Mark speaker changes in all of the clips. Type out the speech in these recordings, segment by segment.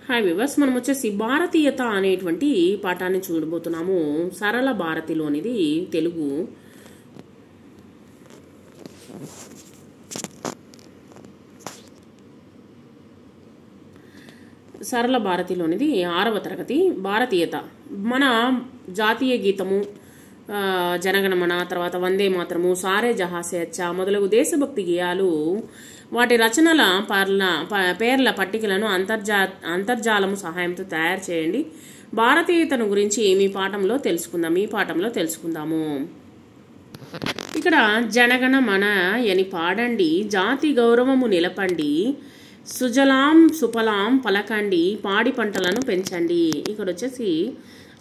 Speaker 1: Hi viewers, మనం వచ్చేసి భారతీయత అనేటువంటి పాఠాన్ని చూడబోతున్నాము. సరళ భారతిలోనిది తెలుగు. సరళ భారతిలోనిది 6వ తరగతి భారతీయత. మన జాతీయ గీతము జనగణమన, తర్వాత వందే మాతరము, సారే జహాసే అచ్చా మొదలగు దేశభక్తి గేయాలు, వాటి రచనల పేర్ల పట్టికలను అంతర్జాలము సహాయంతో తయారు చేయండి. భారతీయతను గురించి ఈ పాఠంలో తెలుసుకుందాము. ఇక్కడ జనగణమన అని పాడండి, జాతి గౌరవము నిలపండి, సుజలాం సుఫలాం పలకండి, పాడి పంటలను పెంచండి. ఇక్కడ వచ్చేసి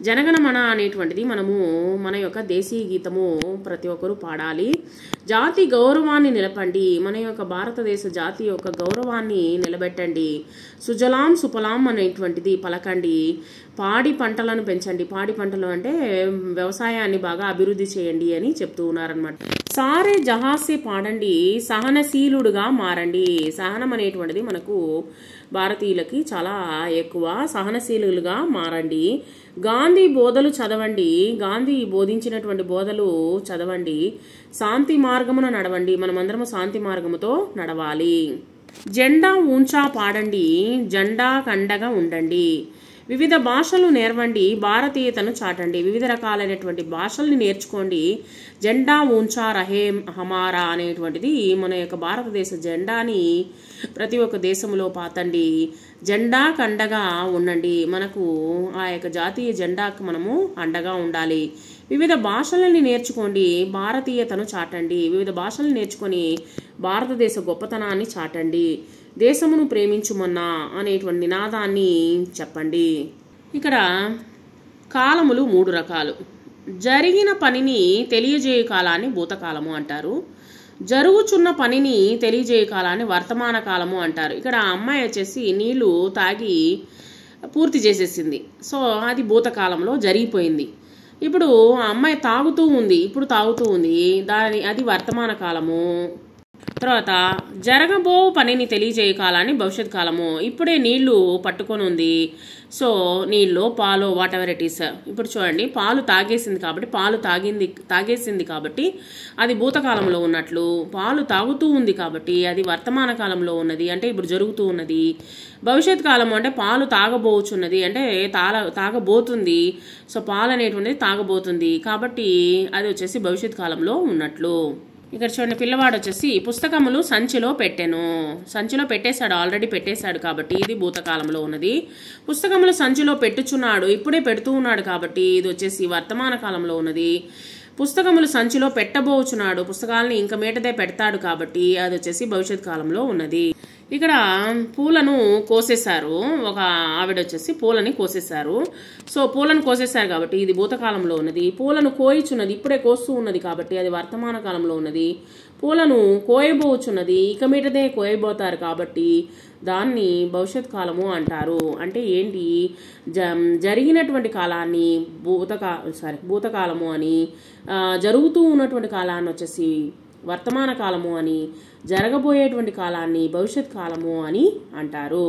Speaker 1: జనగణమన అనేటువంటిది మన యొక్క దేశీయ గీతము ప్రతి ఒక్కరూ పాడాలి. జాతి గౌరవాన్ని నిలపండి, మన యొక్క భారతదేశ జాతి యొక్క గౌరవాన్ని నిలబెట్టండి. సుజలాం సుఫలాం అనేటువంటిది పలకండి, పాడి పంటలను పెంచండి. పాడి పంటలు అంటే వ్యవసాయాన్ని బాగా అభివృద్ధి చేయండి అని చెప్తూ ఉన్నారనమాట. సారే జహాసే పాడండి, సహనశీలుడుగా మారండి. సహనం అనేటువంటిది మనకు భారతీయులకి చాలా ఎక్కువ. సహనశీలులుగా మారండి. గాంధీ బోధలు చదవండి, గాంధీ బోధించినటువంటి బోధలు చదవండి. శాంతి మార్గమున నడవండి, మనమందరము శాంతి మార్గముతో నడవాలి. జెండా ఊంచా పాడండి, జెండా కండగా ఉండండి. వివిధ భాషలు నేర్వండి, భారతీయతను చాటండి. వివిధ రకాలైనటువంటి భాషల్ని నేర్చుకోండి. జెండా ఊంచా రహే హమారా అనేటువంటిది మన యొక్క భారతదేశ జెండాని ప్రతి ఒక్క దేశంలో పాతండి. జెండా కండగా ఉండండి, మనకు ఆ యొక్క జాతీయ జెండాకు మనము అండగా ఉండాలి. వివిధ భాషలని నేర్చుకోండి, భారతీయతను చాటండి. వివిధ భాషలు నేర్చుకొని భారతదేశ గొప్పతనాన్ని చాటండి. దేశమును ప్రేమించుమన్నా అనేటువంటి నినాదాన్ని చెప్పండి. ఇక్కడ కాలములు 3 రకాలు. జరిగిన పనిని తెలియజేయ కాలాన్ని భూతకాలము అంటారు. జరుగుచున్న పనిని తెలియజేయ కాలాన్ని వర్తమాన కాలము అంటారు. ఇక్కడ అమ్మాయి వచ్చేసి నీళ్లు తాగి పూర్తి చేసేసింది, సో అది భూతకాలంలో జరిగిపోయింది. ఇప్పుడు ఆ అమ్మాయి తాగుతూ ఉంది, అది వర్తమాన కాలము. తర్వాత జరగబో పనిని తెలియజేయ కాలాన్ని భవిష్యత్ కాలము. ఇప్పుడే నీళ్లు పట్టుకొని ఉంది, సో నీళ్ళు పాలు వాట్ ఎవర్ ఇట్ ఈస్. ఇప్పుడు చూడండి, పాలు తాగేసింది కాబట్టి అది భూతకాలంలో ఉన్నట్లు. పాలు తాగుతూ ఉంది కాబట్టి అది వర్తమాన కాలంలో ఉన్నది, అంటే ఇప్పుడు జరుగుతూ ఉన్నది. భవిష్యత్ కాలం అంటే పాలు తాగబోచున్నది, అంటే తాగబోతుంది. సో పాలు అనేటువంటిది తాగబోతుంది కాబట్టి అది వచ్చేసి భవిష్యత్ కాలంలో ఉన్నట్లు. ఇక్కడ చూడండి, పిల్లవాడు వచ్చేసి పుస్తకములు సంచిలో పెట్టేశాడు, ఆల్రెడీ పెట్టేశాడు కాబట్టి ఇది భూతకాలంలో ఉన్నది. పుస్తకములు సంచిలో పెట్టుచున్నాడు, ఇప్పుడే పెడుతూ ఉన్నాడు కాబట్టి ఇది వచ్చేసి వర్తమాన కాలంలో ఉన్నది. పుస్తకములు సంచిలో పెట్టబోచున్నాడు, పుస్తకాలని ఇంక మీటదే పెడతాడు కాబట్టి అది వచ్చేసి భవిష్యత్ కాలంలో ఉన్నది. ఇక్కడ పూలను కోసేశారు, ఒక ఆవిడ వచ్చేసి పూలని కోసేశారు. సో పూలను కోసేశారు కాబట్టి ఇది భూతకాలంలో ఉన్నది. పూలను కోయిచున్నది, ఇప్పుడే కోస్తూ ఉన్నది కాబట్టి అది వర్తమాన కాలంలో ఉన్నది. పూలను కోయబోచున్నది, ఇక మీటదే కోయబోతారు కాబట్టి దాన్ని భవిష్యత్ కాలము అంటారు. అంటే ఏంటి, జరిగినటువంటి కాలాన్ని భూతకాలము అని, జరుగుతూ ఉన్నటువంటి కాలాన్ని వచ్చేసి వర్తమాన కాలము అని, జరగబోయేటువంటి కాలాన్ని భవిష్యత్ కాలము అని అంటారు.